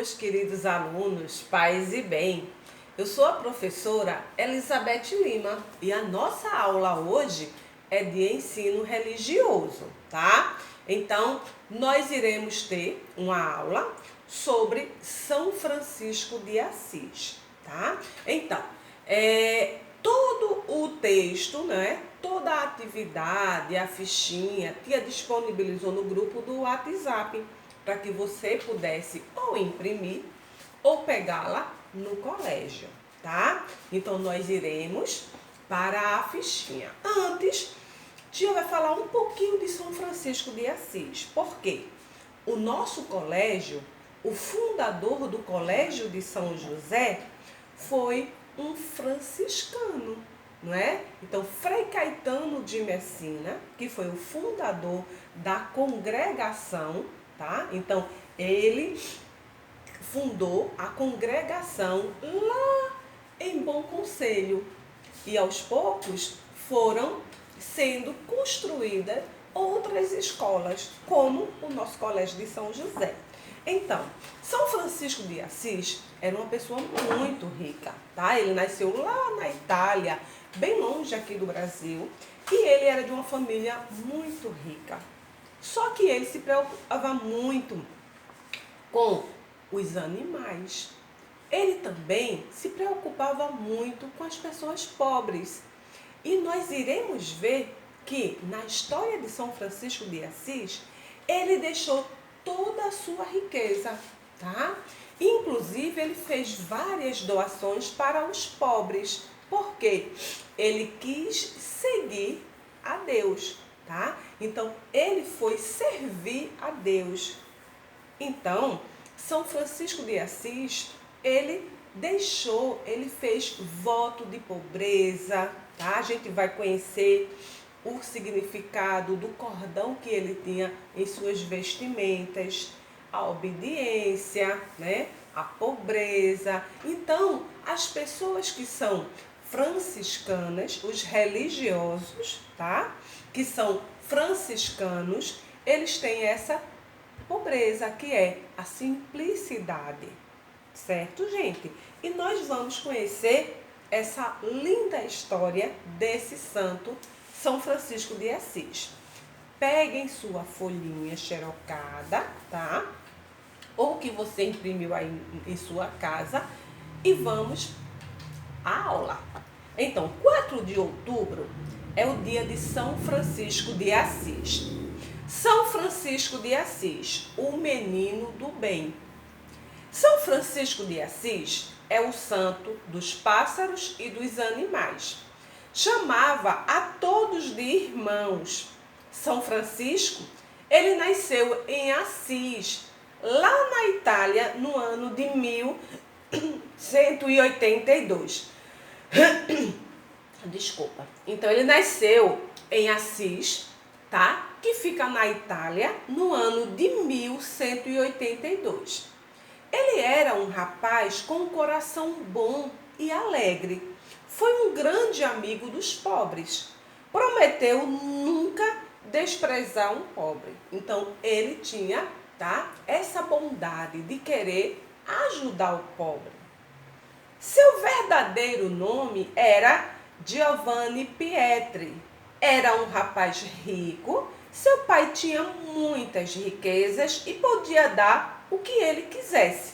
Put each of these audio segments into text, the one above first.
meus queridos alunos, pais e bem. Eu sou a professora Elizabeth Lima e a nossa aula hoje é de ensino religioso, tá? Então, nós iremos ter uma aula sobre São Francisco de Assis, tá? Então, todo o texto, né? Toda a atividade, a fichinha, tia disponibilizou no grupo do WhatsApp para que você pudesse ou imprimir ou pegá-la no colégio, tá? Então, nós iremos para a fichinha. Antes, tia vai falar um pouquinho de São Francisco de Assis. Por quê? O nosso colégio, o fundador do Colégio de São José, foi um franciscano, não é? Então, Frei Caetano de Messina, que foi o fundador da congregação, tá? Então, ele fundou a congregação lá em Bom Conselho. E aos poucos foram sendo construídas outras escolas, como o nosso Colégio de São José. Então, São Francisco de Assis era uma pessoa muito rica, tá? Ele nasceu lá na Itália, bem longe aqui do Brasil, e ele era de uma família muito rica. Só que ele se preocupava muito com os animais. Ele também se preocupava muito com as pessoas pobres. E nós iremos ver que na história de São Francisco de Assis, ele deixou toda a sua riqueza, tá? Inclusive, ele fez várias doações para os pobres, porque ele quis seguir a Deus, tá? Então, ele foi servir a Deus. Então, São Francisco de Assis, ele fez voto de pobreza, tá? A gente vai conhecer o significado do cordão que ele tinha em suas vestimentas, a obediência, né? A pobreza. Então, as pessoas que são franciscanas, os religiosos, tá? Que são franciscanos, eles têm essa pobreza, que é a simplicidade, certo, gente? E nós vamos conhecer essa linda história desse santo, São Francisco de Assis. Peguem sua folhinha xerocada, tá? Ou que você imprimiu aí em sua casa e vamos à aula. Então, 4 de outubro é o dia de São Francisco de Assis. São Francisco de Assis, o menino do bem. São Francisco de Assis é o santo dos pássaros e dos animais. Chamava a todos de irmãos. São Francisco, ele nasceu em Assis, lá na Itália, no ano de 1182. Desculpa. Então, ele nasceu em Assis, tá? Que fica na Itália, no ano de 1182. Ele era um rapaz com um coração bom e alegre. Foi um grande amigo dos pobres. Prometeu nunca desprezar um pobre. Então, ele tinha, tá, essa bondade de querer ajudar o pobre. Seu verdadeiro nome era Giovanni Pietri. Era um rapaz rico. Seu pai tinha muitas riquezas e podia dar o que ele quisesse.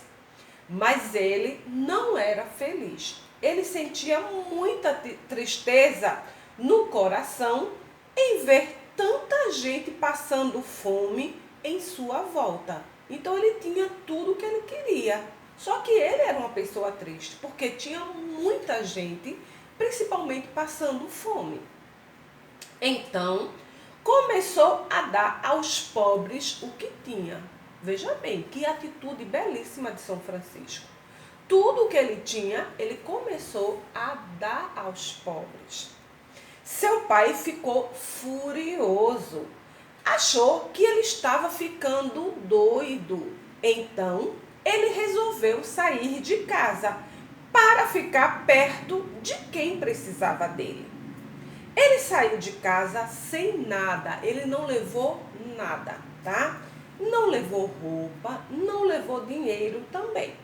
Mas ele não era feliz. Ele sentia muita tristeza no coração em ver tanta gente passando fome em sua volta. Então ele tinha tudo o que ele queria. Só que ele era uma pessoa triste, porque tinha muita gente, principalmente passando fome. Então, começou a dar aos pobres o que tinha. Veja bem, que atitude belíssima de São Francisco. Tudo o que ele tinha, ele começou a dar aos pobres. Seu pai ficou furioso. Achou que ele estava ficando doido. Então, ele resolveu sair de casa para ficar perto de quem precisava dele. Ele saiu de casa sem nada, ele não levou nada, tá? não levou roupa, não levou dinheiro também.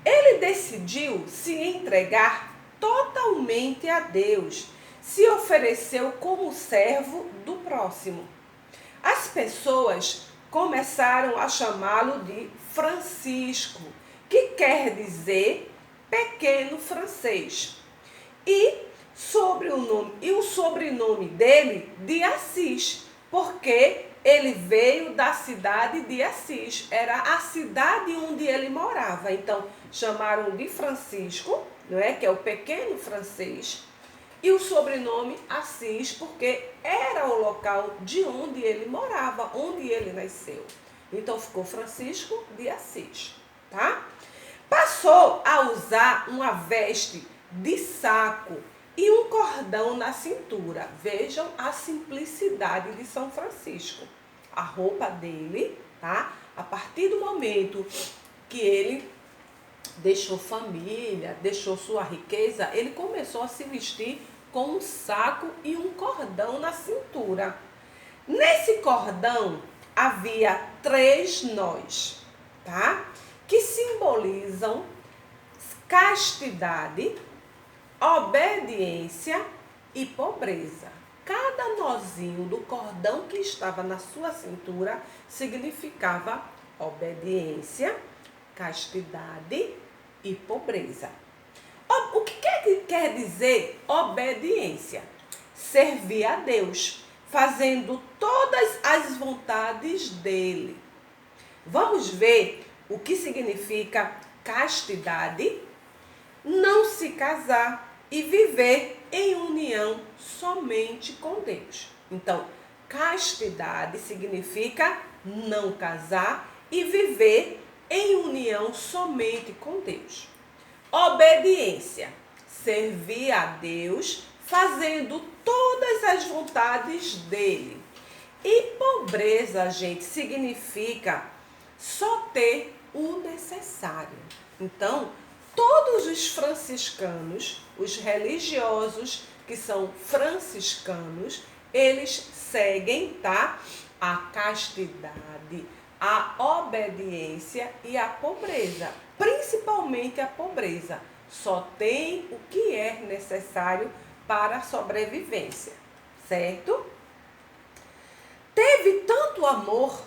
Ele decidiu se entregar totalmente a Deus, se ofereceu como servo do próximo. As pessoas começaram a chamá-lo de Francisco, que quer dizer pequeno francês. E o sobrenome dele de Assis, porque ele veio da cidade de Assis, era a cidade onde ele morava. Então, chamaram de Francisco, não é? Que é o pequeno francês, e o sobrenome Assis, porque era o local de onde ele morava, onde ele nasceu. Então, ficou Francisco de Assis, tá? Passou a usar uma veste de saco e um cordão na cintura. Vejam a simplicidade de São Francisco. A roupa dele, tá? A partir do momento que ele deixou família, deixou sua riqueza, ele começou a se vestir com um saco e um cordão na cintura. Nesse cordão havia 3 nós, tá? Que simbolizam castidade, obediência e pobreza. Cada nozinho do cordão que estava na sua cintura significava obediência, castidade e pobreza. O que quer dizer obediência? Servir a Deus, fazendo todas as vontades dele. Vamos ver o que significa castidade? Não se casar e viver em união somente com Deus. Então, castidade significa não casar e viver em união somente com Deus. Obediência, servir a Deus fazendo todas as vontades dele. E pobreza, gente, significa só ter o necessário. Então, todos os franciscanos, os religiosos que são franciscanos, eles seguem, tá? A castidade, a obediência e a pobreza, principalmente a pobreza. Só tem o que é necessário para a sobrevivência, certo? Teve tanto amor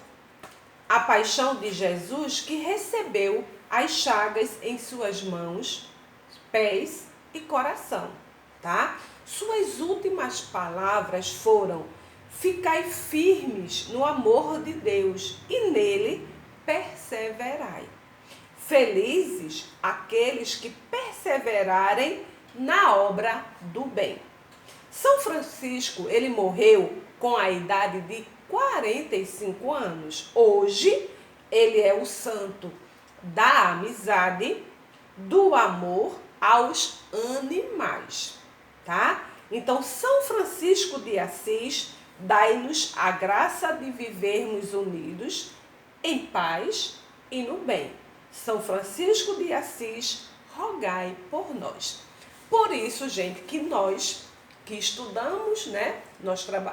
a paixão de Jesus que recebeu as chagas em suas mãos, pés e coração, tá? Suas últimas palavras foram: ficai firmes no amor de Deus e nele perseverai. Felizes aqueles que perseverarem na obra do bem. São Francisco, ele morreu com a idade de 45 anos. Hoje, ele é o santo da amizade, do amor aos animais, tá? Então, São Francisco de Assis, dai-nos a graça de vivermos unidos em paz e no bem. São Francisco de Assis, rogai por nós. Por isso, gente, que nós que estudamos, né?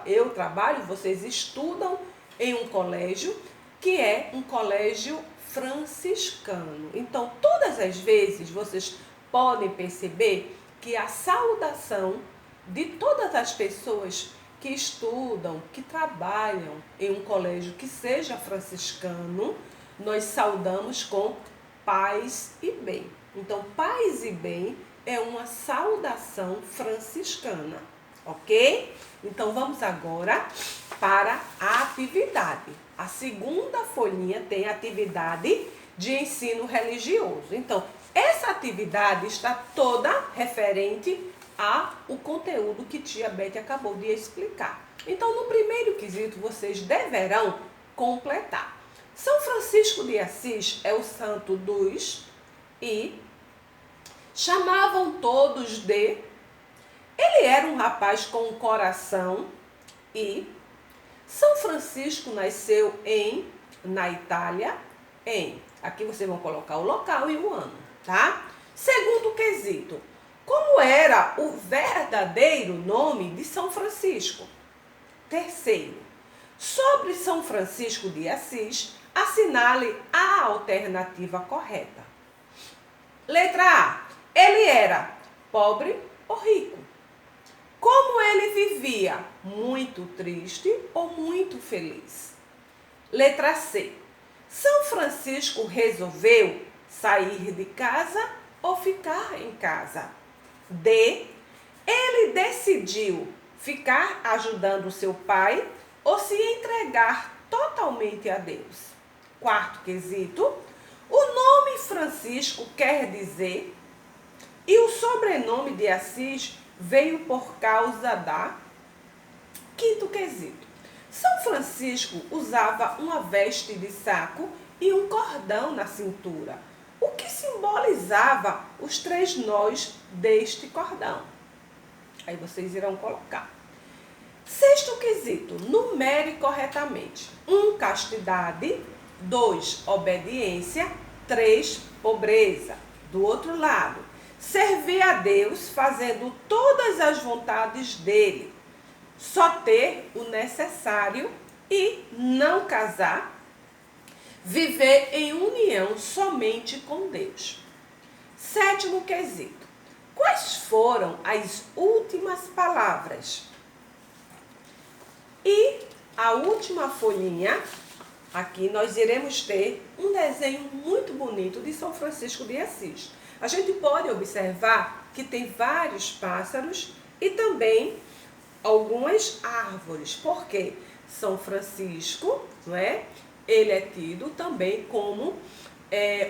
Eu trabalho, vocês estudam em um colégio que é um colégio franciscano. Então, todas as vezes vocês podem perceber que a saudação de todas as pessoas que estudam, que trabalham em um colégio que seja franciscano, nós saudamos com paz e bem. Então, paz e bem é uma saudação franciscana, ok? Então, vamos agora para a atividade. A segunda folhinha tem atividade de ensino religioso. Então, essa atividade está toda referente ao conteúdo que tia Beth acabou de explicar. Então, no primeiro quesito, vocês deverão completar. São Francisco de Assis é o santo dos e chamavam todos de. Ele era um rapaz com um coração e São Francisco nasceu na Itália, aqui vocês vão colocar o local e o ano, tá? Segundo quesito, como era o verdadeiro nome de São Francisco? Terceiro, sobre São Francisco de Assis, Assinale a alternativa correta. Letra A. Ele era pobre ou rico? Como ele vivia? Muito triste ou muito feliz? Letra C. São Francisco resolveu sair de casa ou ficar em casa? D. Ele decidiu ficar ajudando seu pai ou se entregar totalmente a Deus? Quarto quesito. O nome Francisco quer dizer e o sobrenome de Assis veio por causa da... Quinto quesito. São Francisco usava uma veste de saco e um cordão na cintura, o que simbolizava os 3 nós deste cordão. Aí vocês irão colocar. Sexto quesito. Numere corretamente. 1, castidade. 2, obediência. 3, pobreza. Do outro lado, servir a Deus fazendo todas as vontades dele. Só ter o necessário e não casar. Viver em união somente com Deus. Sétimo quesito. Quais foram as últimas palavras? E a última folhinha, aqui nós iremos ter um desenho muito bonito de São Francisco de Assis. A gente pode observar que tem vários pássaros e também algumas árvores, porque São Francisco, não é? Ele é tido também como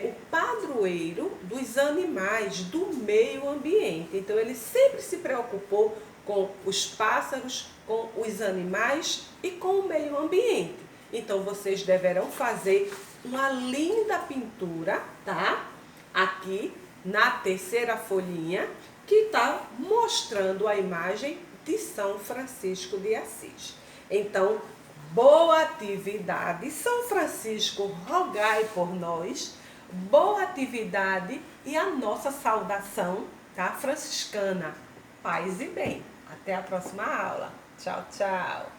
o padroeiro dos animais, do meio ambiente. Então, ele sempre se preocupou com os pássaros, com os animais e com o meio ambiente. Então, vocês deverão fazer uma linda pintura, tá? Aqui na terceira folhinha, que está mostrando a imagem de São Francisco de Assis. Então, boa atividade. São Francisco, rogai por nós. Boa atividade e a nossa saudação, tá? Franciscana. Paz e bem. Até a próxima aula. Tchau, tchau.